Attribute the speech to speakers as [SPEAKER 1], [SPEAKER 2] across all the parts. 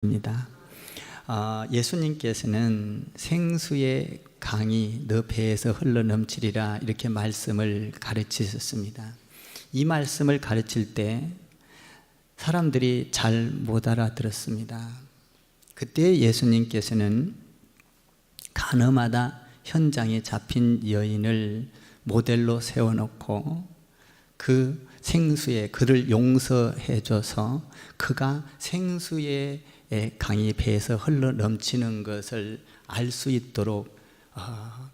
[SPEAKER 1] 입니다. 예수님께서는 생수의 강이 너 배에서 흘러넘치리라 이렇게 말씀을 가르치셨습니다. 이 말씀을 가르칠 때 사람들이 잘 못 알아들었습니다. 그때 예수님께서는 가늠하다 현장에 잡힌 여인을 모델로 세워놓고 그 생수에 그를 용서해줘서 그가 생수의 강이 배에서 흘러 넘치는 것을 알 수 있도록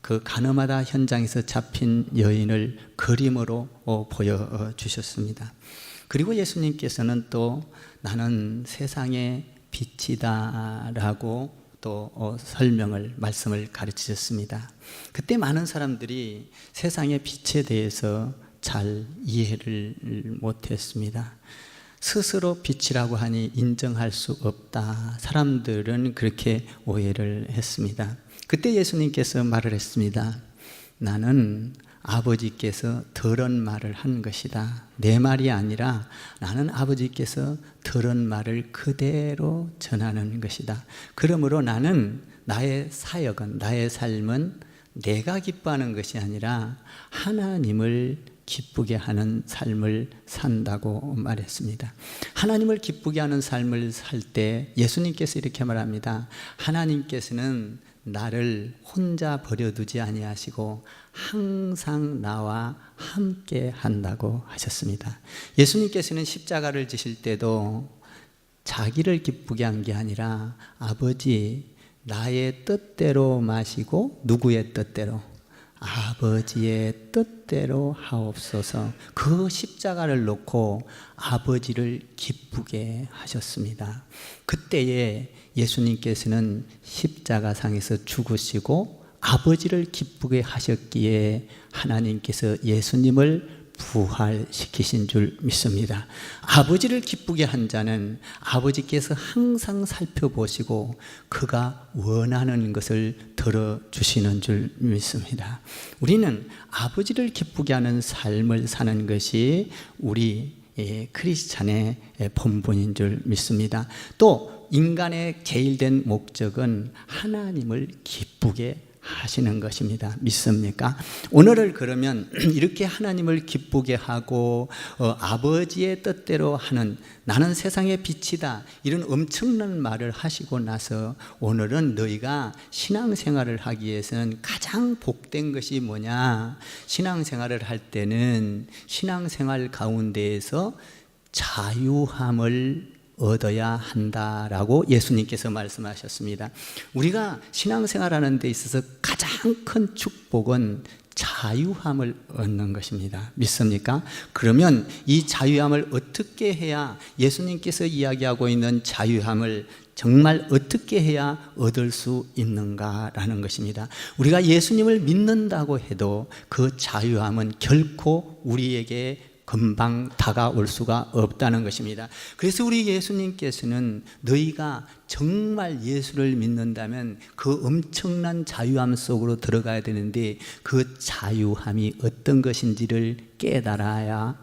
[SPEAKER 1] 그 가늠하다 현장에서 잡힌 여인을 그림으로 보여주셨습니다. 그리고 예수님께서는 또 나는 세상의 빛이다 라고 또 말씀을 가르치셨습니다. 그때 많은 사람들이 세상의 빛에 대해서 잘 이해를 못했습니다. 스스로 빛이라고 하니 인정할 수 없다. 사람들은 그렇게 오해를 했습니다. 그때 예수님께서 말을 했습니다. 나는 아버지께서 들은 말을 한 것이다. 내 말이 아니라 나는 아버지께서 들은 말을 그대로 전하는 것이다. 그러므로 나는 나의 사역은, 나의 삶은 내가 기뻐하는 것이 아니라 하나님을 기쁘게 하는 삶을 산다고 말했습니다. 하나님을 기쁘게 하는 삶을 살 때 예수님께서 이렇게 말합니다. 하나님께서는 나를 혼자 버려두지 아니하시고 항상 나와 함께 한다고 하셨습니다. 예수님께서는 십자가를 지실 때도 자기를 기쁘게 한 게 아니라 아버지 나의 뜻대로 마시고 누구의 뜻대로? 아버지의 뜻대로 하옵소서. 그 십자가를 놓고 아버지를 기쁘게 하셨습니다. 그때에 예수님께서는 십자가상에서 죽으시고 아버지를 기쁘게 하셨기에 하나님께서 예수님을 부활시키신 줄 믿습니다. 아버지를 기쁘게 한 자는 아버지께서 항상 살펴보시고 그가 원하는 것을 들어주시는 줄 믿습니다. 우리는 아버지를 기쁘게 하는 삶을 사는 것이 우리 크리스찬의 본분인 줄 믿습니다. 또 인간의 제일된 목적은 하나님을 기쁘게 하시는 것입니다. 믿습니까? 오늘을 그러면 이렇게 하나님을 기쁘게 하고 아버지의 뜻대로 하는 나는 세상의 빛이다 이런 엄청난 말을 하시고 나서 오늘은 너희가 신앙생활을 하기 위해서는 가장 복된 것이 뭐냐? 신앙생활을 할 때는 신앙생활 가운데에서 자유함을 얻어야 한다라고 예수님께서 말씀하셨습니다. 우리가 신앙생활하는 데 있어서 가장 큰 축복은 자유함을 얻는 것입니다. 믿습니까? 그러면 이 자유함을 어떻게 해야 예수님께서 이야기하고 있는 자유함을 정말 어떻게 해야 얻을 수 있는가라는 것입니다. 우리가 예수님을 믿는다고 해도 그 자유함은 결코 우리에게 금방 다가올 수가 없다는 것입니다. 그래서 우리 예수님께서는 너희가 정말 예수를 믿는다면 그 엄청난 자유함 속으로 들어가야 되는데 그 자유함이 어떤 것인지를 깨달아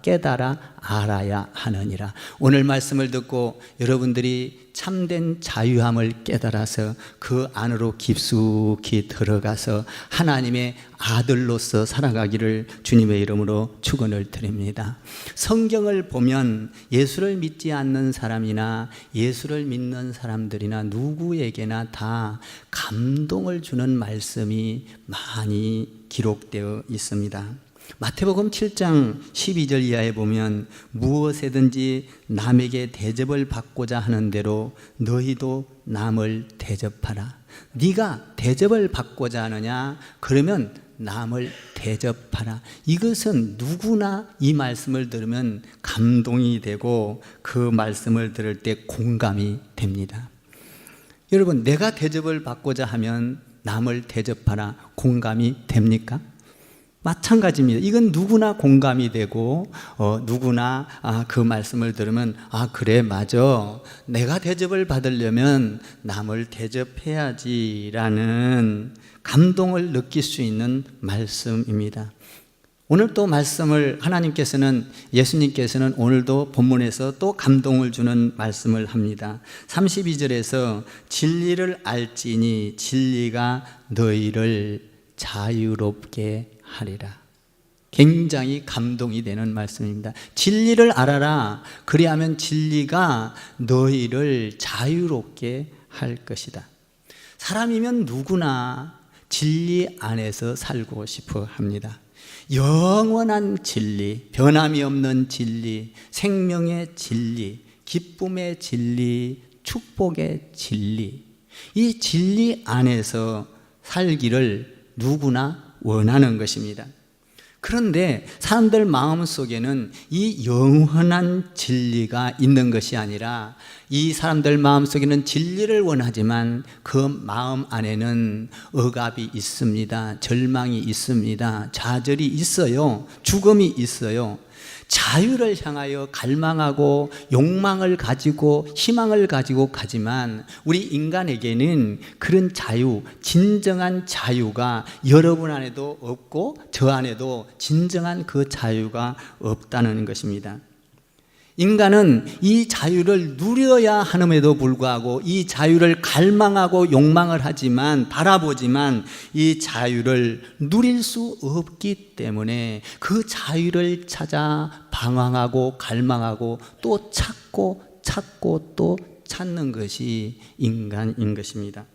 [SPEAKER 1] 알아야 하느니라. 오늘 말씀을 듣고 여러분들이 참된 자유함을 깨달아서 그 안으로 깊숙이 들어가서 하나님의 아들로서 살아가기를 주님의 이름으로 축원을 드립니다. 성경을 보면 예수를 믿지 않는 사람이나 예수를 믿는 사람들이나 누구에게나 다 감동을 주는 말씀이 많이 기록되어 있습니다. 마태복음 7장 12절 이하에 보면 무엇에든지 남에게 대접을 받고자 하는 대로 너희도 남을 대접하라. 네가 대접을 받고자 하느냐? 그러면 남을 대접하라. 이것은 누구나 이 말씀을 들으면 감동이 되고 그 말씀을 들을 때 공감이 됩니다. 여러분, 내가 대접을 받고자 하면 남을 대접하라. 공감이 됩니까? 마찬가지입니다. 이건 누구나 공감이 되고 누구나 그 말씀을 들으면 그래 맞아 내가 대접을 받으려면 남을 대접해야지라는 감동을 느낄 수 있는 말씀입니다. 오늘 또 말씀을 예수님께서는 오늘도 본문에서 또 감동을 주는 말씀을 합니다. 32절에서 진리를 알지니 진리가 너희를 자유롭게 하리라. 굉장히 감동이 되는 말씀입니다. 진리를 알아라. 그리하면 진리가 너희를 자유롭게 할 것이다. 사람이면 누구나 진리 안에서 살고 싶어 합니다. 영원한 진리, 변함이 없는 진리, 생명의 진리, 기쁨의 진리, 축복의 진리, 이 진리 안에서 살기를 누구나 원하는 것입니다. 그런데 사람들 마음속에는 이 영원한 진리가 있는 것이 아니라 이 사람들 마음속에는 진리를 원하지만 그 마음 안에는 억압이 있습니다. 절망이 있습니다. 좌절이 있어요. 죽음이 있어요. 자유를 향하여 갈망하고 욕망을 가지고 희망을 가지고 가지만 우리 인간에게는 그런 자유, 진정한 자유가 여러분 안에도 없고 저 안에도 진정한 그 자유가 없다는 것입니다. 인간은 이 자유를 누려야 함에도 불구하고 이 자유를 갈망하고 욕망을 하지만 바라보지만 이 자유를 누릴 수 없기 때문에 그 자유를 찾아 방황하고 갈망하고 또 찾고 또 찾는 것이 인간인 것입니다.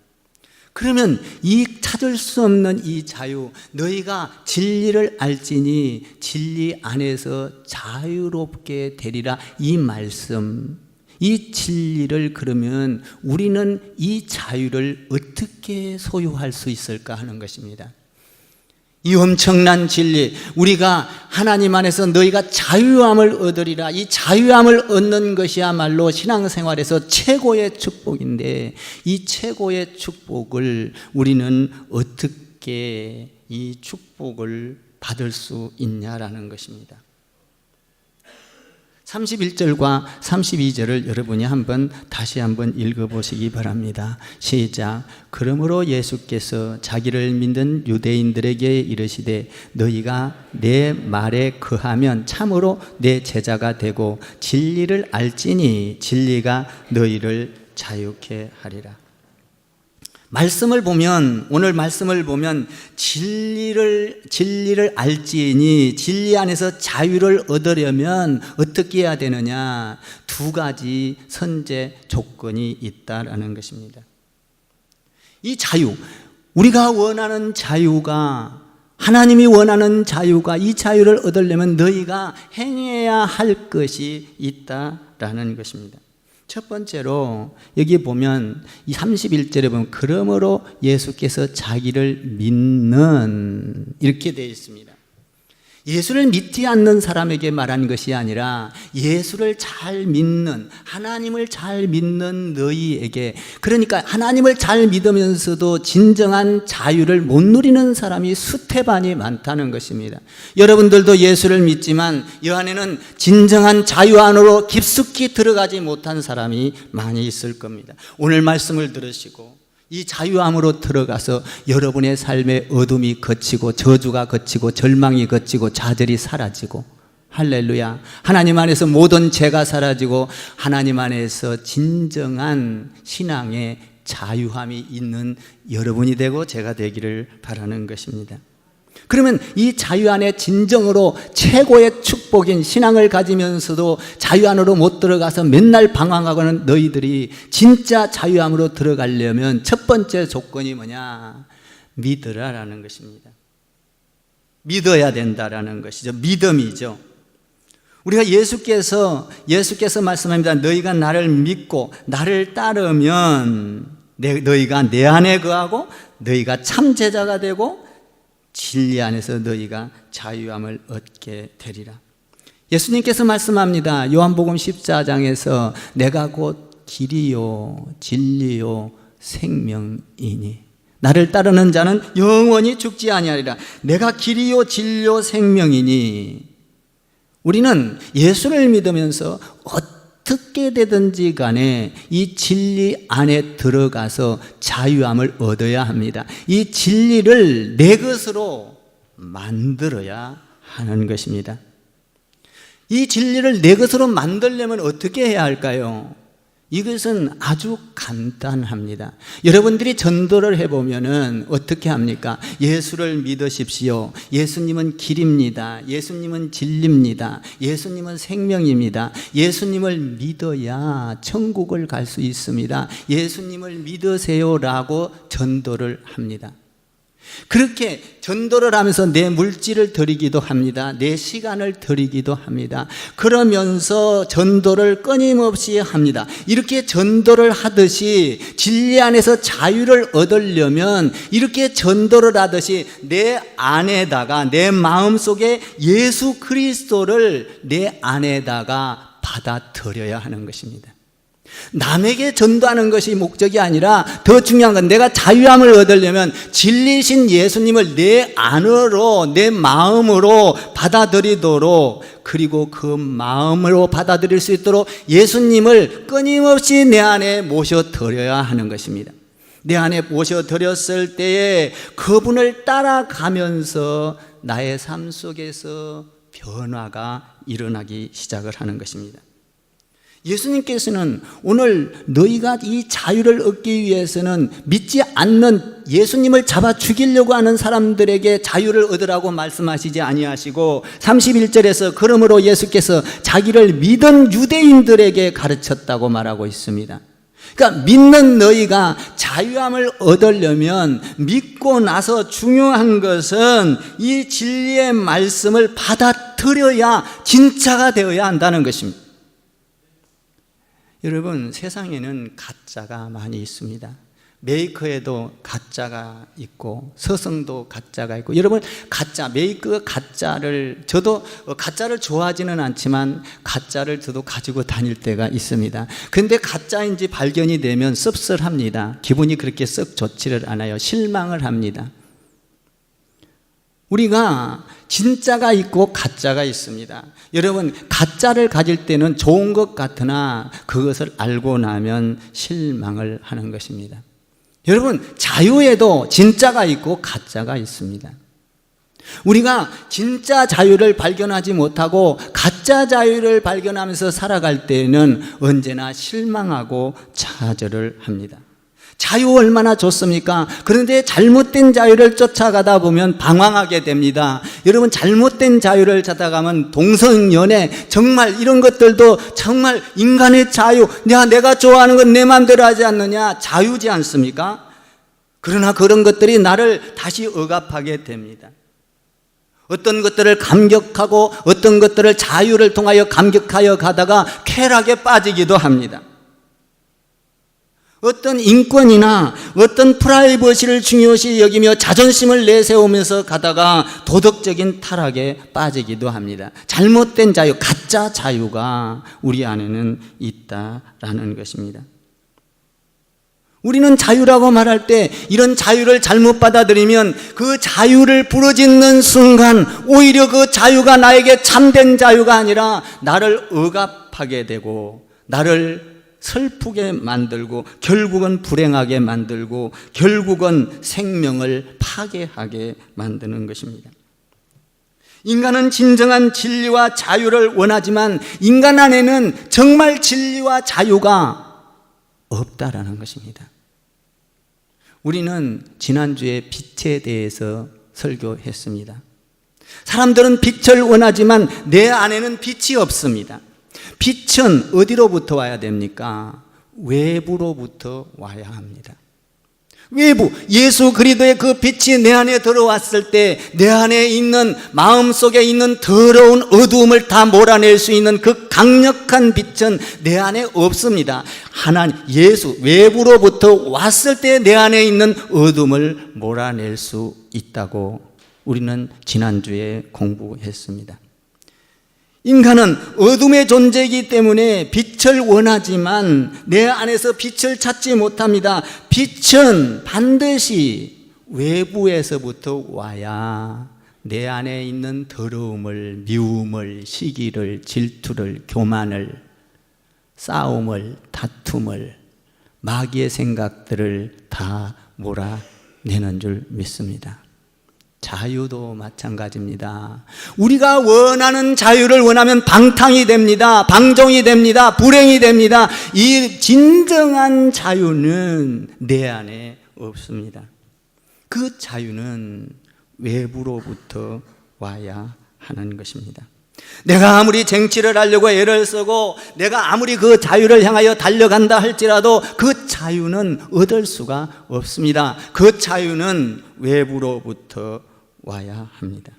[SPEAKER 1] 그러면 이 찾을 수 없는 이 자유, 너희가 진리를 알지니 진리 안에서 자유롭게 되리라, 이 말씀, 이 진리를 그러면 우리는 이 자유를 어떻게 소유할 수 있을까 하는 것입니다. 이 엄청난 진리, 우리가 하나님 안에서 너희가 자유함을 얻으리라, 이 자유함을 얻는 것이야말로 신앙생활에서 최고의 축복인데 이 최고의 축복을 우리는 어떻게 이 축복을 받을 수 있냐라는 것입니다. 31절과 32절을 여러분이 다시 한번 읽어보시기 바랍니다. 시작. 그러므로 예수께서 자기를 믿는 유대인들에게 이르시되 너희가 내 말에 거하면 참으로 내 제자가 되고 진리를 알지니 진리가 너희를 자유케 하리라. 오늘 말씀을 보면 진리를 알지니 진리 안에서 자유를 얻으려면 어떻게 해야 되느냐, 두 가지 선제 조건이 있다라는 것입니다. 이 자유, 우리가 원하는 자유가, 하나님이 원하는 자유가, 이 자유를 얻으려면 너희가 행해야 할 것이 있다라는 것입니다. 첫 번째로 여기 보면 이 31절에 보면 그러므로 예수께서 자기를 믿는, 이렇게 되어 있습니다. 예수를 믿지 않는 사람에게 말한 것이 아니라 예수를 잘 믿는, 하나님을 잘 믿는 너희에게, 그러니까 하나님을 잘 믿으면서도 진정한 자유를 못 누리는 사람이 수태반이 많다는 것입니다. 여러분들도 예수를 믿지만 이 안에는 진정한 자유 안으로 깊숙이 들어가지 못한 사람이 많이 있을 겁니다. 오늘 말씀을 들으시고 이 자유함으로 들어가서 여러분의 삶의 어둠이 걷히고 저주가 걷히고 절망이 걷히고 좌절이 사라지고, 할렐루야, 하나님 안에서 모든 죄가 사라지고 하나님 안에서 진정한 신앙의 자유함이 있는 여러분이 되고 제가 되기를 바라는 것입니다. 그러면 이 자유 안에 진정으로 최고의 축복인 신앙을 가지면서도 자유 안으로 못 들어가서 맨날 방황하고는 너희들이 진짜 자유함으로 들어가려면 첫 번째 조건이 뭐냐? 믿으라라는 것입니다. 믿어야 된다라는 것이죠. 믿음이죠. 우리가 예수께서 말씀합니다. 너희가 나를 믿고 나를 따르면 너희가 내 안에 거하고 너희가 참 제자가 되고 진리 안에서 너희가 자유함을 얻게 되리라. 예수님께서 말씀합니다. 요한복음 14장에서 내가 곧 길이요 진리요 생명이니 나를 따르는 자는 영원히 죽지 아니하리라. 내가 길이요 진리요 생명이니, 우리는 예수를 믿으면서 어떻게 되든지 간에 이 진리 안에 들어가서 자유함을 얻어야 합니다. 이 진리를 내 것으로 만들어야 하는 것입니다. 이 진리를 내 것으로 만들려면 어떻게 해야 할까요? 이것은 아주 간단합니다. 여러분들이 전도를 해보면은 어떻게 합니까? 예수를 믿으십시오. 예수님은 길입니다. 예수님은 진리입니다. 예수님은 생명입니다. 예수님을 믿어야 천국을 갈 수 있습니다. 예수님을 믿으세요라고 전도를 합니다. 그렇게 전도를 하면서 내 물질을 드리기도 합니다. 내 시간을 드리기도 합니다. 그러면서 전도를 끊임없이 합니다. 이렇게 전도를 하듯이 진리 안에서 자유를 얻으려면 이렇게 전도를 하듯이 내 안에다가, 내 마음속에 예수 그리스도를 내 안에다가 받아들여야 하는 것입니다. 남에게 전도하는 것이 목적이 아니라 더 중요한 건 내가 자유함을 얻으려면 진리신 예수님을 내 안으로, 내 마음으로 받아들이도록, 그리고 그 마음으로 받아들일 수 있도록 예수님을 끊임없이 내 안에 모셔드려야 하는 것입니다. 내 안에 모셔드렸을 때에 그분을 따라가면서 나의 삶 속에서 변화가 일어나기 시작을 하는 것입니다. 예수님께서는 오늘 너희가 이 자유를 얻기 위해서는 믿지 않는, 예수님을 잡아 죽이려고 하는 사람들에게 자유를 얻으라고 말씀하시지 아니하시고 31절에서 그러므로 예수께서 자기를 믿은 유대인들에게 가르쳤다고 말하고 있습니다. 그러니까 믿는 너희가 자유함을 얻으려면 믿고 나서 중요한 것은 이 진리의 말씀을 받아들여야 진짜가 되어야 한다는 것입니다. 여러분, 세상에는 가짜가 많이 있습니다. 메이커에도 가짜가 있고 서성도 가짜가 있고, 여러분 가짜, 메이커 가짜를, 저도 가짜를 좋아하지는 않지만 가짜를 저도 가지고 다닐 때가 있습니다. 근데 가짜인지 발견이 되면 씁쓸합니다. 기분이 그렇게 썩 좋지를 않아요. 실망을 합니다. 우리가 진짜가 있고 가짜가 있습니다. 여러분, 가짜를 가질 때는 좋은 것 같으나 그것을 알고 나면 실망을 하는 것입니다. 여러분, 자유에도 진짜가 있고 가짜가 있습니다. 우리가 진짜 자유를 발견하지 못하고 가짜 자유를 발견하면서 살아갈 때에는 언제나 실망하고 좌절을 합니다. 자유 얼마나 좋습니까? 그런데 잘못된 자유를 쫓아가다 보면 방황하게 됩니다. 여러분, 잘못된 자유를 찾아가면 동성연애, 정말 이런 것들도 정말 인간의 자유, 내가 좋아하는 건 내 마음대로 하지 않느냐, 자유지 않습니까? 그러나 그런 것들이 나를 다시 억압하게 됩니다. 어떤 것들을 감격하고 어떤 것들을 자유를 통하여 감격하여 가다가 쾌락에 빠지기도 합니다. 어떤 인권이나 어떤 프라이버시를 중요시 여기며 자존심을 내세우면서 가다가 도덕적인 타락에 빠지기도 합니다. 잘못된 자유, 가짜 자유가 우리 안에는 있다라는 것입니다. 우리는 자유라고 말할 때 이런 자유를 잘못 받아들이면 그 자유를 부르짖는 순간 오히려 그 자유가 나에게 참된 자유가 아니라 나를 억압하게 되고 나를 슬프게 만들고 결국은 불행하게 만들고 결국은 생명을 파괴하게 만드는 것입니다. 인간은 진정한 진리와 자유를 원하지만 인간 안에는 정말 진리와 자유가 없다라는 것입니다. 우리는 지난주에 빛에 대해서 설교했습니다. 사람들은 빛을 원하지만 내 안에는 빛이 없습니다. 빛은 어디로부터 와야 됩니까? 외부로부터 와야 합니다. 외부, 예수 그리스도의 그 빛이 내 안에 들어왔을 때 내 안에 있는, 마음속에 있는 더러운 어두움을 다 몰아낼 수 있는 그 강력한 빛은 내 안에 없습니다. 하나님, 예수, 외부로부터 왔을 때 내 안에 있는 어두움을 몰아낼 수 있다고 우리는 지난주에 공부했습니다. 인간은 어둠의 존재이기 때문에 빛을 원하지만 내 안에서 빛을 찾지 못합니다. 빛은 반드시 외부에서부터 와야 내 안에 있는 더러움을, 미움을, 시기를, 질투를, 교만을, 싸움을, 다툼을, 마귀의 생각들을 다 몰아내는 줄 믿습니다. 자유도 마찬가지입니다. 우리가 원하는 자유를 원하면 방탕이 됩니다. 방종이 됩니다. 불행이 됩니다. 이 진정한 자유는 내 안에 없습니다. 그 자유는 외부로부터 와야 하는 것입니다. 내가 아무리 쟁취를 하려고 애를 쓰고 내가 아무리 그 자유를 향하여 달려간다 할지라도 그 자유는 얻을 수가 없습니다. 그 자유는 외부로부터 와야 합니다.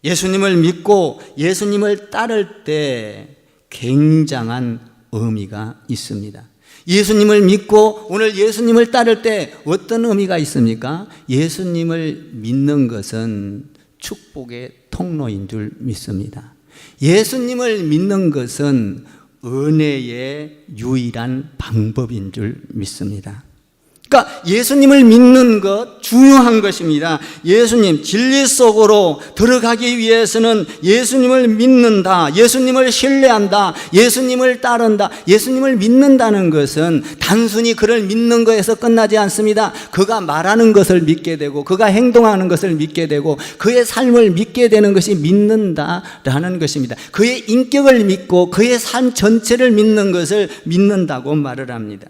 [SPEAKER 1] 예수님을 믿고 예수님을 따를 때 굉장한 의미가 있습니다. 예수님을 믿고 오늘 예수님을 따를 때 어떤 의미가 있습니까? 예수님을 믿는 것은 축복의 통로인 줄 믿습니다. 예수님을 믿는 것은 은혜의 유일한 방법인 줄 믿습니다. 그러니까 예수님을 믿는 것 중요한 것입니다. 예수님 진리 속으로 들어가기 위해서는 예수님을 믿는다, 예수님을 신뢰한다, 예수님을 따른다. 예수님을 믿는다는 것은 단순히 그를 믿는 것에서 끝나지 않습니다. 그가 말하는 것을 믿게 되고 그가 행동하는 것을 믿게 되고 그의 삶을 믿게 되는 것이 믿는다라는 것입니다. 그의 인격을 믿고 그의 삶 전체를 믿는 것을 믿는다고 말을 합니다.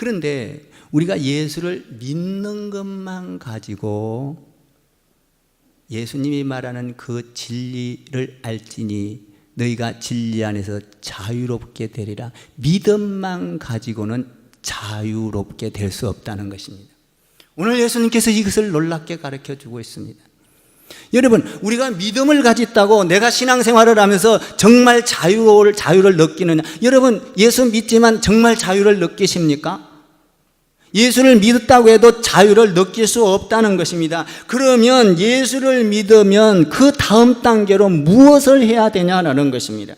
[SPEAKER 1] 그런데 우리가 예수를 믿는 것만 가지고 예수님이 말하는 그 진리를 알지니 너희가 진리 안에서 자유롭게 되리라. 믿음만 가지고는 자유롭게 될 수 없다는 것입니다. 오늘 예수님께서 이것을 놀랍게 가르쳐주고 있습니다. 여러분, 우리가 믿음을 가졌다고 내가 신앙생활을 하면서 정말 자유를 느끼느냐? 여러분, 예수 믿지만 정말 자유를 느끼십니까? 예수를 믿었다고 해도 자유를 느낄 수 없다는 것입니다. 그러면 예수를 믿으면 그 다음 단계로 무엇을 해야 되냐라는 것입니다.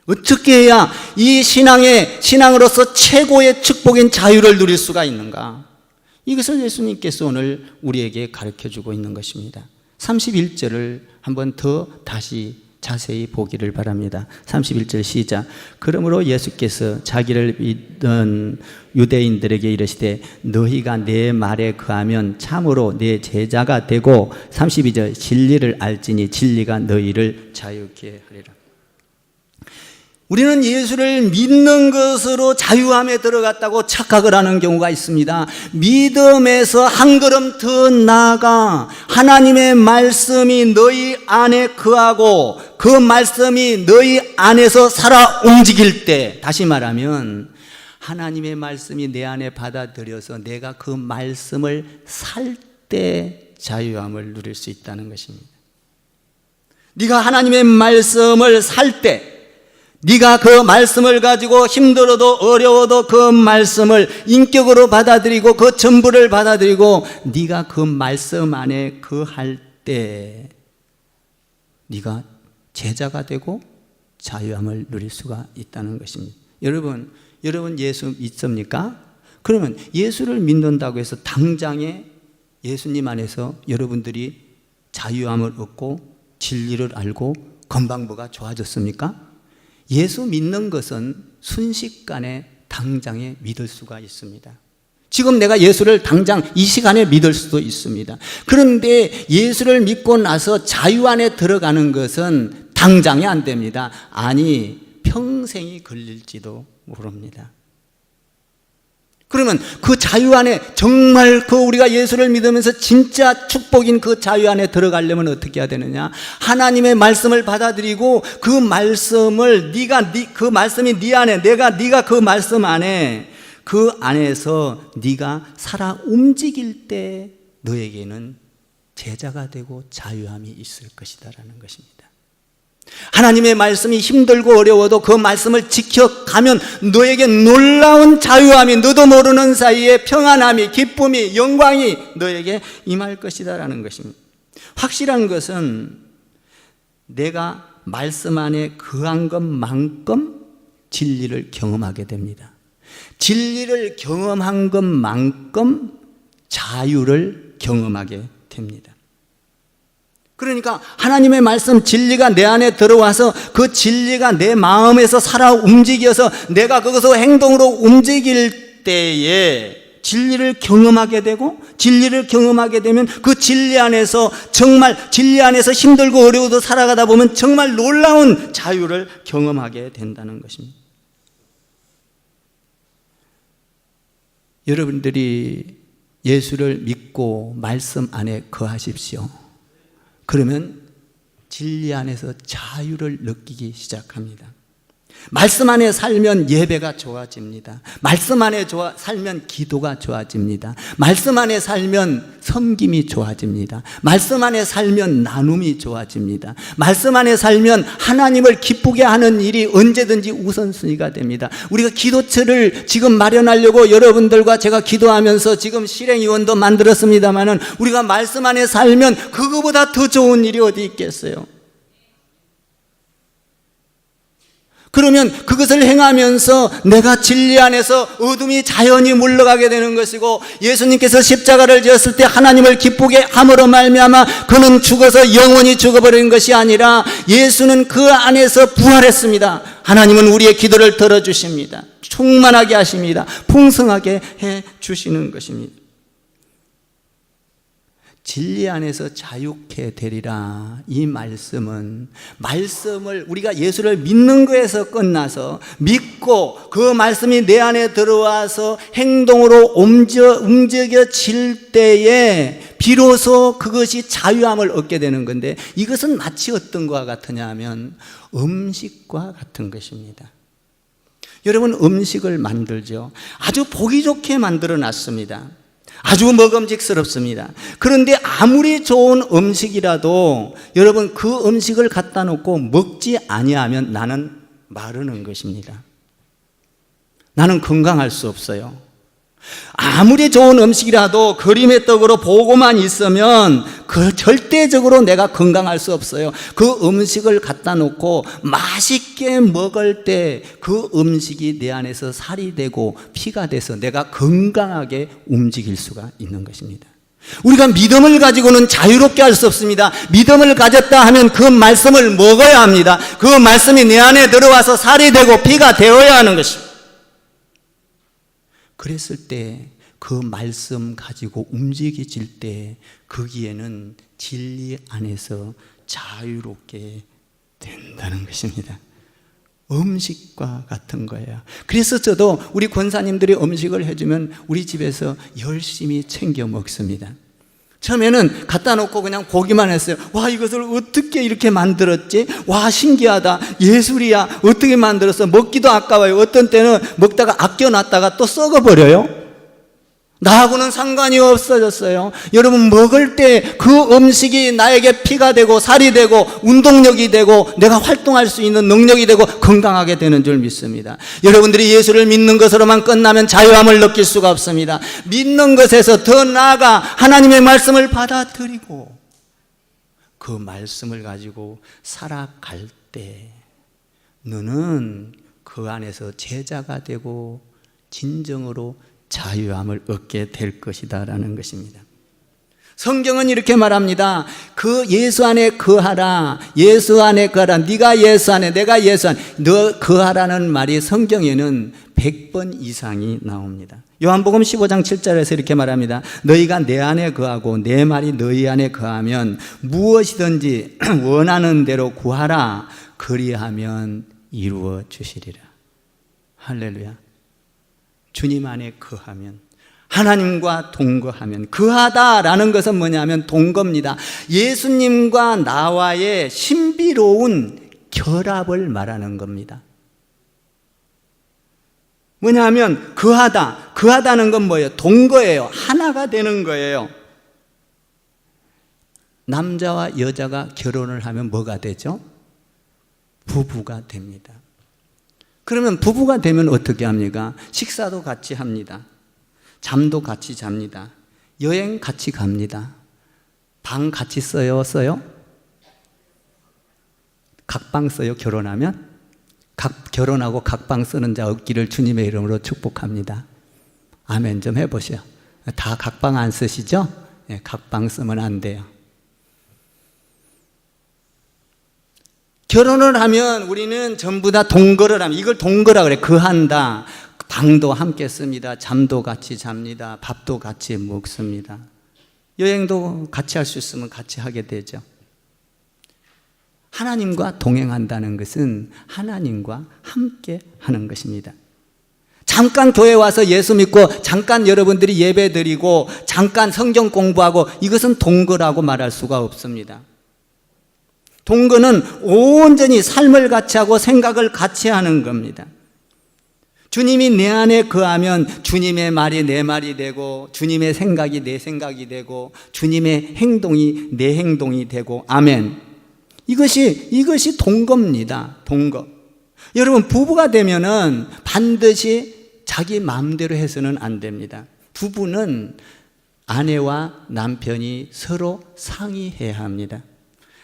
[SPEAKER 1] 어떻게 해야 이 신앙으로서 최고의 축복인 자유를 누릴 수가 있는가? 이것을 예수님께서 오늘 우리에게 가르쳐주고 있는 것입니다. 31절을 한번 더 다시 자세히 보기를 바랍니다. 31절 시작. 그러므로 예수께서 자기를 믿던 유대인들에게 이르시되 너희가 내 말에 거하면 참으로 내 제자가 되고 32절 진리를 알지니 진리가 너희를 자유케 하리라. 우리는 예수를 믿는 것으로 자유함에 들어갔다고 착각을 하는 경우가 있습니다. 믿음에서 한 걸음 더 나아가 하나님의 말씀이 너희 안에 거하고 그 말씀이 너희 안에서 살아 움직일 때, 다시 말하면 하나님의 말씀이 내 안에 받아들여서 내가 그 말씀을 살 때 자유함을 누릴 수 있다는 것입니다. 네가 하나님의 말씀을 살 때, 네가 그 말씀을 가지고 힘들어도 어려워도 그 말씀을 인격으로 받아들이고 그 전부를 받아들이고 네가 그 말씀 안에 거할 때 네가 제자가 되고 자유함을 누릴 수가 있다는 것입니다. 여러분 예수 믿습니까? 그러면 예수를 믿는다고 해서 당장에 예수님 안에서 여러분들이 자유함을 얻고 진리를 알고 건강부가 좋아졌습니까? 예수 믿는 것은 순식간에 당장에 믿을 수가 있습니다. 지금 내가 예수를 당장 이 시간에 믿을 수도 있습니다. 그런데 예수를 믿고 나서 자유 안에 들어가는 것은 당장에 안 됩니다. 아니, 평생이 걸릴지도 모릅니다. 그러면 그 자유 안에 정말 우리가 예수를 믿으면서 진짜 축복인 그 자유 안에 들어가려면 어떻게 해야 되느냐? 하나님의 말씀을 받아들이고 그 말씀을 그 말씀이 네 안에, 네가 그 말씀 안에, 그 안에서 네가 살아 움직일 때 너에게는 제자가 되고 자유함이 있을 것이다라는 것입니다. 하나님의 말씀이 힘들고 어려워도 그 말씀을 지켜가면 너에게 놀라운 자유함이, 너도 모르는 사이에 평안함이, 기쁨이, 영광이 너에게 임할 것이다라는 것입니다. 확실한 것은 내가 말씀 안에 거한 것만큼 진리를 경험하게 됩니다. 진리를 경험한 것만큼 자유를 경험하게 됩니다. 그러니까 하나님의 말씀 진리가 내 안에 들어와서 그 진리가 내 마음에서 살아 움직여서 내가 그것을 행동으로 움직일 때에 진리를 경험하게 되고, 진리를 경험하게 되면 그 진리 안에서 정말 진리 안에서 힘들고 어려워도 살아가다 보면 정말 놀라운 자유를 경험하게 된다는 것입니다. 여러분들이 예수를 믿고 말씀 안에 거하십시오. 그러면 진리 안에서 자유를 느끼기 시작합니다. 말씀 안에 살면 예배가 좋아집니다. 말씀 안에 살면 기도가 좋아집니다. 말씀 안에 살면 섬김이 좋아집니다. 말씀 안에 살면 나눔이 좋아집니다. 말씀 안에 살면 하나님을 기쁘게 하는 일이 언제든지 우선순위가 됩니다. 우리가 기도처를 지금 마련하려고 여러분들과 제가 기도하면서 지금 실행위원도 만들었습니다마는 우리가 말씀 안에 살면 그거보다 더 좋은 일이 어디 있겠어요? 그러면 그것을 행하면서 내가 진리 안에서 어둠이 자연히 물러가게 되는 것이고, 예수님께서 십자가를 지었을 때 하나님을 기쁘게 함으로 말미암아 그는 죽어서 영원히 죽어버린 것이 아니라 예수는 그 안에서 부활했습니다. 하나님은 우리의 기도를 들어주십니다. 충만하게 하십니다. 풍성하게 해주시는 것입니다. 진리 안에서 자유케 되리라. 이 말씀을 우리가 예수를 믿는 거에서 끝나서 믿고 그 말씀이 내 안에 들어와서 행동으로 움직여질 때에 비로소 그것이 자유함을 얻게 되는 건데, 이것은 마치 어떤 것과 같으냐 하면 음식과 같은 것입니다. 여러분, 음식을 만들죠. 아주 보기 좋게 만들어 놨습니다. 아주 먹음직스럽습니다. 그런데 아무리 좋은 음식이라도 여러분, 그 음식을 갖다 놓고 먹지 아니하면 나는 마르는 것입니다. 나는 건강할 수 없어요. 아무리 좋은 음식이라도 그림의 떡으로 보고만 있으면 절대적으로 내가 건강할 수 없어요. 그 음식을 갖다 놓고 맛있게 먹을 때 그 음식이 내 안에서 살이 되고 피가 돼서 내가 건강하게 움직일 수가 있는 것입니다. 우리가 믿음을 가지고는 자유롭게 할 수 없습니다. 믿음을 가졌다 하면 그 말씀을 먹어야 합니다. 그 말씀이 내 안에 들어와서 살이 되고 피가 되어야 하는 것입니다. 그랬을 때 그 말씀 가지고 움직여질 때 거기에는 진리 안에서 자유롭게 된다는 것입니다. 음식과 같은 거예요. 그래서 저도 우리 권사님들이 음식을 해주면 우리 집에서 열심히 챙겨 먹습니다. 처음에는 갖다 놓고 그냥 보기만 했어요. 와, 이것을 어떻게 이렇게 만들었지? 와, 신기하다. 예술이야. 어떻게 만들었어? 먹기도 아까워요. 어떤 때는 먹다가 아껴놨다가 또 썩어버려요. 나하고는 상관이 없어졌어요. 여러분, 먹을 때 그 음식이 나에게 피가 되고 살이 되고 운동력이 되고 내가 활동할 수 있는 능력이 되고 건강하게 되는 줄 믿습니다. 여러분들이 예수를 믿는 것으로만 끝나면 자유함을 느낄 수가 없습니다. 믿는 것에서 더 나아가 하나님의 말씀을 받아들이고 그 말씀을 가지고 살아갈 때 너는 그 안에서 제자가 되고 진정으로 자유함을 얻게 될 것이다 라는 것입니다. 성경은 이렇게 말합니다. 그 예수 안에 거하라. 예수 안에 거하라. 네가 예수 안에, 내가 예수 안에. 너 거하라는 말이 성경에는 100번 이상이 나옵니다. 요한복음 15장 7절에서 이렇게 말합니다. 너희가 내 안에 거하고 내 말이 너희 안에 거하면 무엇이든지 원하는 대로 구하라. 그리하면 이루어 주시리라. 할렐루야. 주님 안에 거하면, 하나님과 동거하면, 거하다라는 것은 뭐냐면 동거입니다. 예수님과 나와의 신비로운 결합을 말하는 겁니다. 뭐냐면 거하다는 건 뭐예요? 동거예요. 하나가 되는 거예요. 남자와 여자가 결혼을 하면 뭐가 되죠? 부부가 됩니다. 그러면 부부가 되면 어떻게 합니까? 식사도 같이 합니다. 잠도 같이 잡니다. 여행 같이 갑니다. 방 같이 써요? 각방 써요? 결혼하면? 결혼하고 각방 쓰는 자 없기를 주님의 이름으로 축복합니다. 아멘 좀 해보세요. 다 각방 안 쓰시죠? 네, 각방 쓰면 안 돼요. 결혼을 하면 우리는 전부 다 동거를 하면, 이걸 동거라 그래. 거한다. 방도 함께 씁니다. 잠도 같이 잡니다. 밥도 같이 먹습니다. 여행도 같이 할 수 있으면 같이 하게 되죠. 하나님과 동행한다는 것은 하나님과 함께 하는 것입니다. 잠깐 교회 와서 예수 믿고 잠깐 여러분들이 예배 드리고 잠깐 성경 공부하고 이것은 동거라고 말할 수가 없습니다. 동거는 온전히 삶을 같이 하고 생각을 같이 하는 겁니다. 주님이 내 안에 거하면 주님의 말이 내 말이 되고 주님의 생각이 내 생각이 되고 주님의 행동이 내 행동이 되고 아멘. 이것이 동거입니다. 동거. 여러분 부부가 되면은 반드시 자기 마음대로 해서는 안 됩니다. 부부는 아내와 남편이 서로 상의해야 합니다.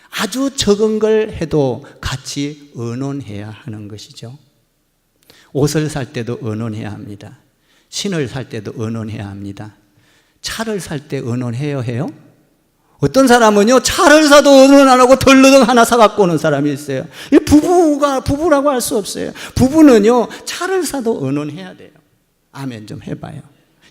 [SPEAKER 1] 아주 적은 걸 해도 같이 의논해야 하는 것이죠. 옷을 살 때도 의논해야 합니다. 신을 살 때도 의논해야 합니다. 차를 살 때 의논해요? 어떤 사람은요 차를 사도 의논 안 하고 덜러덩 하나 사갖고 오는 사람이 있어요. 부부라고 할 수 없어요. 부부는요 차를 사도 의논해야 돼요. 아멘 좀 해봐요.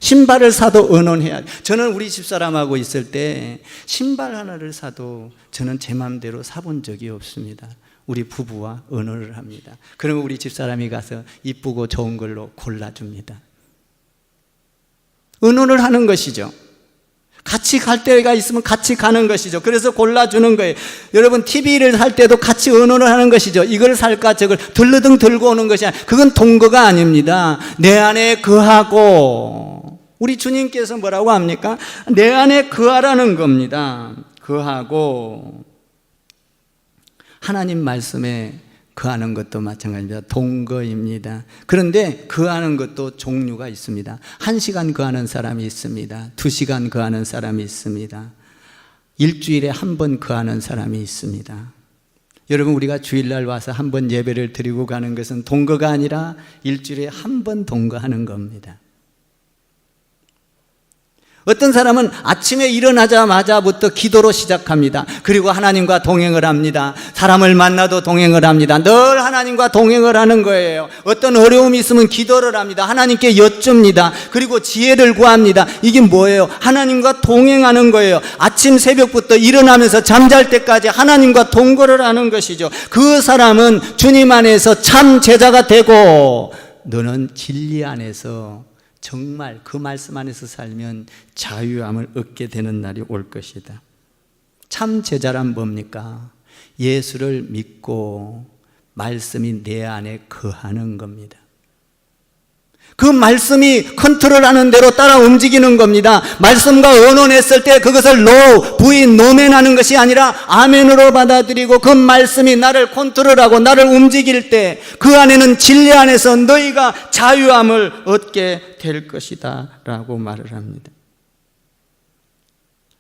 [SPEAKER 1] 신발을 사도 의논해야 돼요. 저는 우리 집사람하고 있을 때 신발 하나를 사도 저는 제 마음대로 사본 적이 없습니다. 우리 부부와 의논을 합니다. 그러면 우리 집사람이 가서 이쁘고 좋은 걸로 골라줍니다. 의논을 하는 것이죠. 같이 갈 때가 있으면 같이 가는 것이죠. 그래서 골라주는 거예요. 여러분 TV를 살 때도 같이 의논을 하는 것이죠. 이걸 살까 저걸 들러등 들고 오는 것이 아니라 그건 동거가 아닙니다. 내 안에 거하고 우리 주님께서 뭐라고 합니까? 내 안에 거하라는 겁니다. 거하고 하나님 말씀에 거하는 것도 마찬가지입니다. 동거입니다. 그런데 거하는 것도 종류가 있습니다. 1시간 거하는 사람이 있습니다. 2시간 거하는 사람이 있습니다. 일주일에 한 번 거하는 사람이 있습니다. 여러분 우리가 주일날 와서 한 번 예배를 드리고 가는 것은 동거가 아니라 일주일에 한 번 동거하는 겁니다. 어떤 사람은 아침에 일어나자마자부터 기도로 시작합니다. 그리고 하나님과 동행을 합니다. 사람을 만나도 동행을 합니다. 늘 하나님과 동행을 하는 거예요. 어떤 어려움이 있으면 기도를 합니다. 하나님께 여쭙니다. 그리고 지혜를 구합니다. 이게 뭐예요? 하나님과 동행하는 거예요. 아침 새벽부터 일어나면서 잠잘 때까지 하나님과 동거를 하는 것이죠. 그 사람은 주님 안에서 참 제자가 되고 너는 진리 안에서 정말 그 말씀 안에서 살면 자유함을 얻게 되는 날이 올 것이다. 참 제자란 뭡니까? 예수를 믿고 말씀이 내 안에 거하는 겁니다. 그 말씀이 컨트롤하는 대로 따라 움직이는 겁니다. 말씀과 의논했을 때 그것을 부인, 노멘하는 것이 아니라 아멘으로 받아들이고 그 말씀이 나를 컨트롤하고 나를 움직일 때 그 안에는 진리 안에서 너희가 자유함을 얻게 될 것이다 라고 말을 합니다.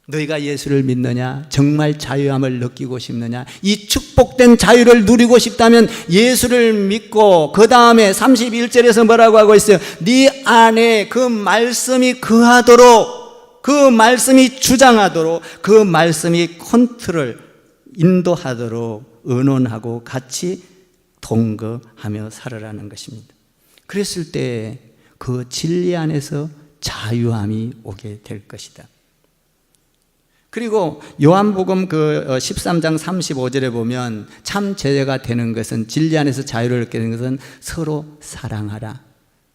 [SPEAKER 1] 너희가 예수를 믿느냐? 정말 자유함을 느끼고 싶느냐? 이 축복된 자유를 누리고 싶다면 예수를 믿고 그 다음에 31절에서 뭐라고 하고 있어요? 네 안에 그 말씀이 거하도록, 그 말씀이 주장하도록, 그 말씀이 컨트롤, 인도하도록 의논하고 같이 동거하며 살아라는 것입니다. 그랬을 때 그 진리 안에서 자유함이 오게 될 것이다. 그리고 요한복음 13장 35절에 보면 참 제자가 되는 것은, 진리 안에서 자유를 얻게 되는 것은 서로 사랑하라.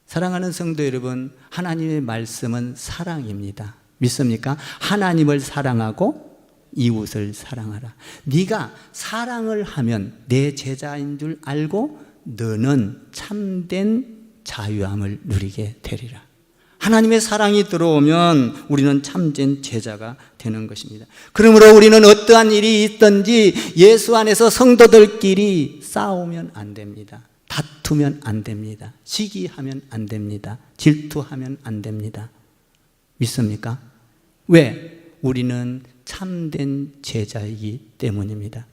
[SPEAKER 1] 사랑하는 성도 여러분, 하나님의 말씀은 사랑입니다. 믿습니까? 하나님을 사랑하고 이웃을 사랑하라. 네가 사랑을 하면 내 제자인 줄 알고 너는 참된 자유함을 누리게 되리라. 하나님의 사랑이 들어오면 우리는 참된 제자가 되는 것입니다. 그러므로 우리는 어떠한 일이 있든지 예수 안에서 성도들끼리 싸우면 안 됩니다. 다투면 안 됩니다. 시기하면 안 됩니다. 질투하면 안 됩니다. 믿습니까? 왜? 우리는 참된 제자이기 때문입니다.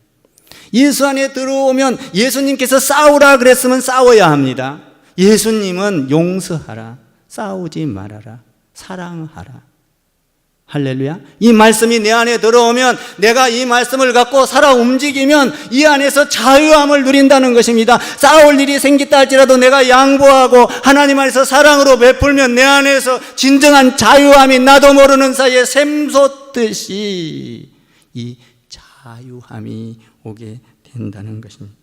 [SPEAKER 1] 예수 안에 들어오면 예수님께서 싸우라 그랬으면 싸워야 합니다. 예수님은 용서하라, 싸우지 말아라, 사랑하라. 할렐루야. 이 말씀이 내 안에 들어오면 내가 이 말씀을 갖고 살아 움직이면 이 안에서 자유함을 누린다는 것입니다. 싸울 일이 생겼다 할지라도 내가 양보하고 하나님 안에서 사랑으로 베풀면 내 안에서 진정한 자유함이 나도 모르는 사이에 샘솟듯이 이 자유함이 오게 된다는 것입니다.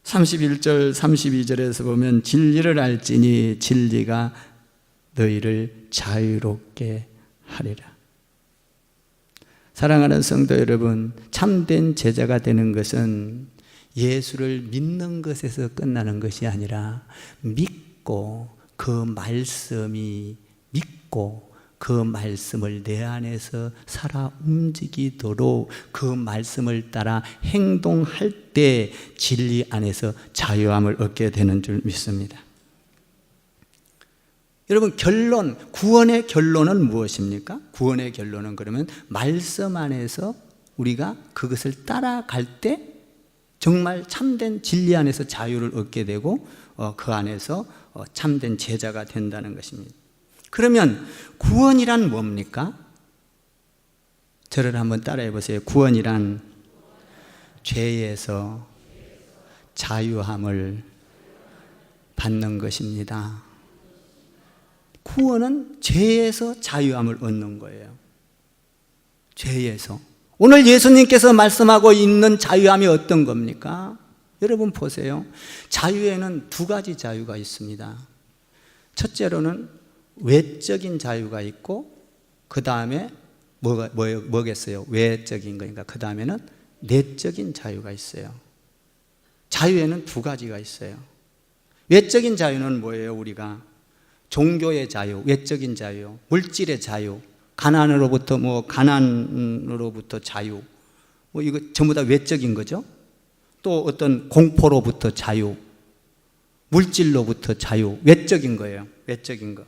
[SPEAKER 1] 31절 32절에서 보면 진리를 알지니 진리가 너희를 자유롭게 하리라. 사랑하는 성도 여러분, 참된 제자가 되는 것은 예수를 믿는 것에서 끝나는 것이 아니라 믿고 그 말씀이 믿고 그 말씀을 내 안에서 살아 움직이도록 그 말씀을 따라 행동할 때 진리 안에서 자유함을 얻게 되는 줄 믿습니다. 여러분, 구원의 결론은 무엇입니까? 구원의 결론은 그러면 말씀 안에서 우리가 그것을 따라갈 때 정말 참된 진리 안에서 자유를 얻게 되고 그 안에서 참된 제자가 된다는 것입니다. 그러면 구원이란 뭡니까? 저를 한번 따라해 보세요. 구원이란 죄에서 자유함을 받는 것입니다. 구원은 죄에서 자유함을 얻는 거예요. 죄에서. 오늘 예수님께서 말씀하고 있는 자유함이 어떤 겁니까? 여러분 보세요. 자유에는 두 가지 자유가 있습니다. 첫째로는 외적인 자유가 있고 그 다음에 뭐겠어요? 외적인 거니까 그 다음에는 내적인 자유가 있어요. 자유에는 두 가지가 있어요. 외적인 자유는 뭐예요? 우리가 종교의 자유, 외적인 자유, 물질의 자유, 가난으로부터 자유, 이거 전부 다 외적인 거죠. 또 어떤 공포로부터 자유, 물질로부터 자유, 외적인 거예요. 외적인 거.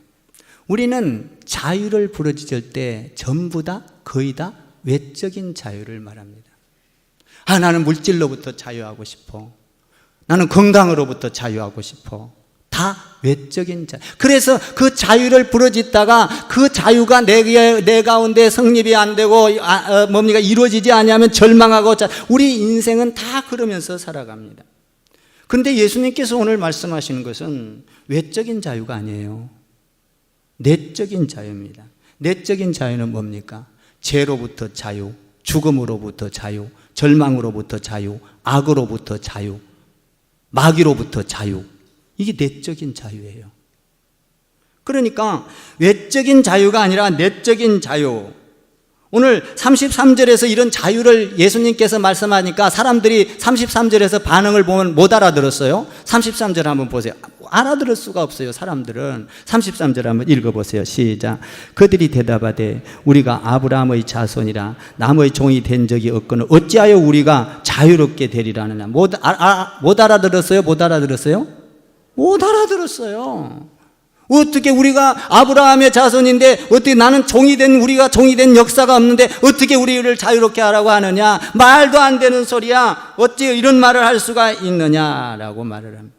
[SPEAKER 1] 우리는 자유를 부르짖을 때 전부 다 거의 다 외적인 자유를 말합니다. 나는 물질로부터 자유하고 싶어. 나는 건강으로부터 자유하고 싶어. 다 외적인 자유. 그래서 그 자유를 부르짖다가 그 자유가 내 가운데 성립이 안 되고 이루어지지 않으면 절망하고 우리 인생은 다 그러면서 살아갑니다. 그런데 예수님께서 오늘 말씀하시는 것은 외적인 자유가 아니에요. 내적인 자유입니다. 내적인 자유는 뭡니까? 죄로부터 자유, 죽음으로부터 자유, 절망으로부터 자유, 악으로부터 자유, 마귀로부터 자유. 이게 내적인 자유예요. 그러니까 외적인 자유가 아니라 내적인 자유. 오늘 33절에서 이런 자유를 예수님께서 말씀하니까 사람들이 33절에서 반응을 보면 못 알아들었어요. 33절 한번 보세요. 알아들을 수가 없어요, 사람들은. 33절 한번 읽어보세요. 시작. 그들이 대답하되 우리가 아브라함의 자손이라 남의 종이 된 적이 없거늘 어찌하여 우리가 자유롭게 되리라느냐. 못 알아들었어요? 못 알아들었어요? 못 알아들었어요. 어떻게 우리가 아브라함의 자손인데 어떻게 우리가 종이 된 역사가 없는데 어떻게 우리를 자유롭게 하라고 하느냐. 말도 안 되는 소리야. 어찌 이런 말을 할 수가 있느냐라고 말을 합니다.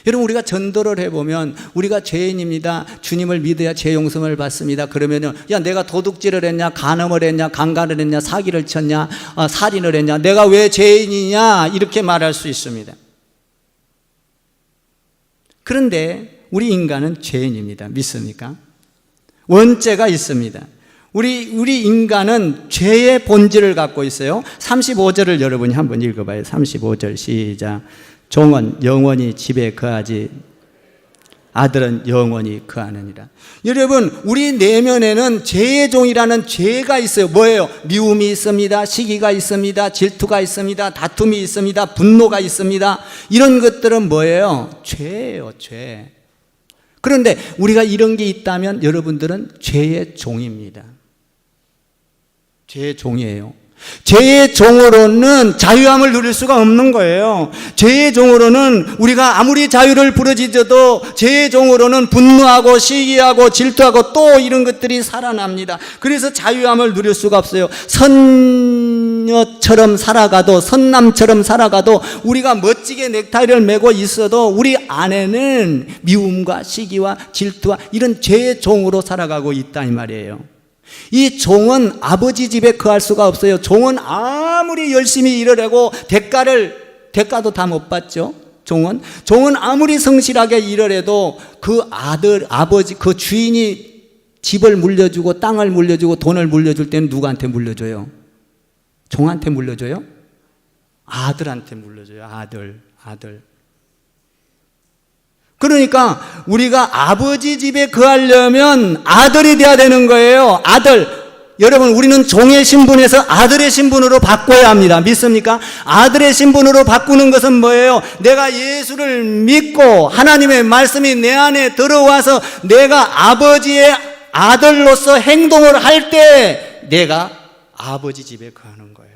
[SPEAKER 1] 여러분, 우리가 전도를 해보면 우리가 죄인입니다. 주님을 믿어야 죄 용서를 받습니다. 그러면은 내가 도둑질을 했냐, 간음을 했냐, 강간을 했냐, 사기를 쳤냐, 살인을 했냐, 내가 왜 죄인이냐 이렇게 말할 수 있습니다. 그런데 우리 인간은 죄인입니다. 믿습니까? 원죄가 있습니다. 우리 인간은 죄의 본질을 갖고 있어요. 35절을 여러분이 한번 읽어봐요. 35절 시작. 종은 영원히 집에 거하지 아들은 영원히 거하느니라. 여러분, 우리 내면에는 죄의 종이라는 죄가 있어요. 뭐예요? 미움이 있습니다. 시기가 있습니다. 질투가 있습니다. 다툼이 있습니다. 분노가 있습니다. 이런 것들은 뭐예요? 죄예요, 죄. 그런데 우리가 이런 게 있다면 여러분들은 죄의 종입니다. 죄의 종이에요. 죄의 종으로는 자유함을 누릴 수가 없는 거예요. 죄의 종으로는 우리가 아무리 자유를 부르짖어도 죄의 종으로는 분노하고 시기하고 질투하고 또 이런 것들이 살아납니다. 그래서 자유함을 누릴 수가 없어요. 선녀처럼 살아가도, 선남처럼 살아가도, 우리가 멋지게 넥타이를 메고 있어도 우리 안에는 미움과 시기와 질투와 이런 죄의 종으로 살아가고 있다 이 말이에요. 이 종은 아버지 집에 거할 수가 없어요. 종은 아무리 열심히 일을 하고 대가도 다 못 받죠. 종은 아무리 성실하게 일을 해도 그 아버지, 그 주인이 집을 물려주고 땅을 물려주고 돈을 물려줄 때는 누구한테 물려줘요? 종한테 물려줘요? 아들한테 물려줘요. 아들. 그러니까 우리가 아버지 집에 거하려면 아들이 돼야 되는 거예요. 아들. 여러분, 우리는 종의 신분에서 아들의 신분으로 바꿔야 합니다. 믿습니까? 아들의 신분으로 바꾸는 것은 뭐예요? 내가 예수를 믿고 하나님의 말씀이 내 안에 들어와서 내가 아버지의 아들로서 행동을 할 때 내가 아버지 집에 거하는 거예요.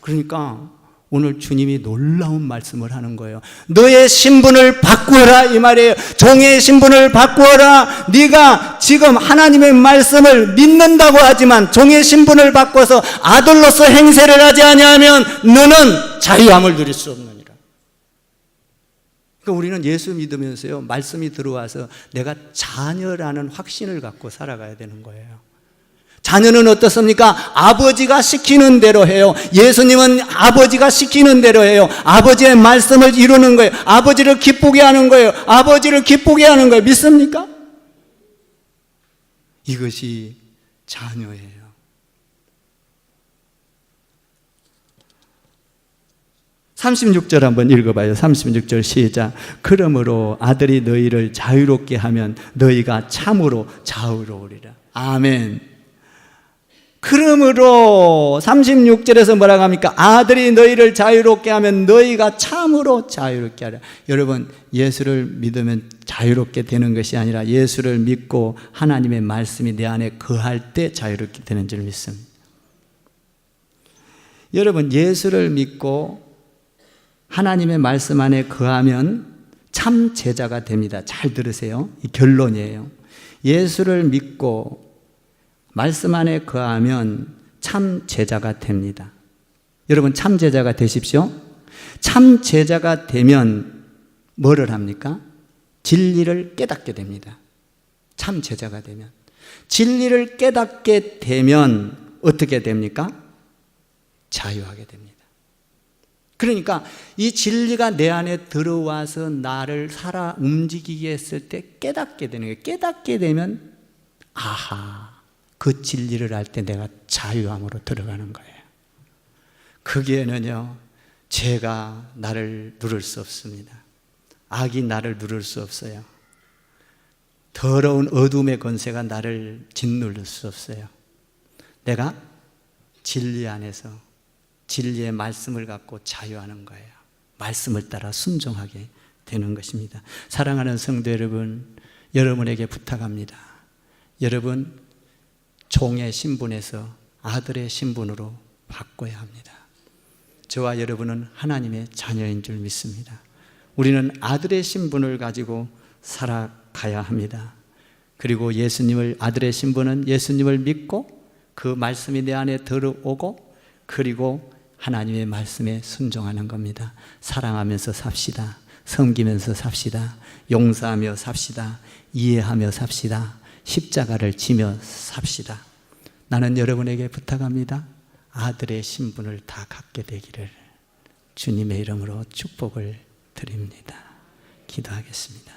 [SPEAKER 1] 그러니까 오늘 주님이 놀라운 말씀을 하는 거예요. 너의 신분을 바꾸어라 이 말이에요. 종의 신분을 바꾸어라. 네가 지금 하나님의 말씀을 믿는다고 하지만 종의 신분을 바꿔서 아들로서 행세를 하지 아니하면 너는 자유함을 누릴 수 없느니라. 그러니까 우리는 예수 믿으면서요, 말씀이 들어와서 내가 자녀라는 확신을 갖고 살아가야 되는 거예요. 자녀는 어떻습니까? 아버지가 시키는 대로 해요. 예수님은 아버지가 시키는 대로 해요. 아버지의 말씀을 이루는 거예요. 아버지를 기쁘게 하는 거예요. 아버지를 기쁘게 하는 거예요. 믿습니까? 이것이 자녀예요. (36절) 한번 읽어봐요. 36절 시작. 그러므로 아들이 너희를 자유롭게 하면 너희가 참으로 자유로우리라. 아멘. 그러므로 36절에서 뭐라고 합니까? 아들이 너희를 자유롭게 하면 너희가 참으로 자유롭게 하라. 여러분, 예수를 믿으면 자유롭게 되는 것이 아니라 예수를 믿고 하나님의 말씀이 내 안에 거할 때 자유롭게 되는 줄 믿습니다. 여러분, 예수를 믿고 하나님의 말씀 안에 거하면 참 제자가 됩니다. 잘 들으세요. 이 결론이에요. 예수를 믿고 말씀 안에 거하면 참 제자가 됩니다. 여러분, 참 제자가 되십시오. 참 제자가 되면 뭐를 합니까? 진리를 깨닫게 됩니다. 참 제자가 되면. 진리를 깨닫게 되면 어떻게 됩니까? 자유하게 됩니다. 그러니까 이 진리가 내 안에 들어와서 나를 살아 움직이게 했을 때 깨닫게 되는 거예요. 깨닫게 되면 아하, 그 진리를 알 때 내가 자유함으로 들어가는 거예요. 거기에는요, 죄가 나를 누를 수 없습니다. 악이 나를 누를 수 없어요. 더러운 어둠의 권세가 나를 짓누를 수 없어요. 내가 진리 안에서 진리의 말씀을 갖고 자유하는 거예요. 말씀을 따라 순종하게 되는 것입니다. 사랑하는 성도 여러분, 여러분에게 부탁합니다. 여러분, 종의 신분에서 아들의 신분으로 바꿔야 합니다. 저와 여러분은 하나님의 자녀인 줄 믿습니다. 우리는 아들의 신분을 가지고 살아가야 합니다. 그리고 예수님을, 아들의 신분은 예수님을 믿고 그 말씀이 내 안에 들어오고 그리고 하나님의 말씀에 순종하는 겁니다. 사랑하면서 삽시다. 섬기면서 삽시다. 용서하며 삽시다. 이해하며 삽시다. 십자가를 지며 삽시다. 나는 여러분에게 부탁합니다. 아들의 신분을 다 갖게 되기를 주님의 이름으로 축복을 드립니다. 기도하겠습니다.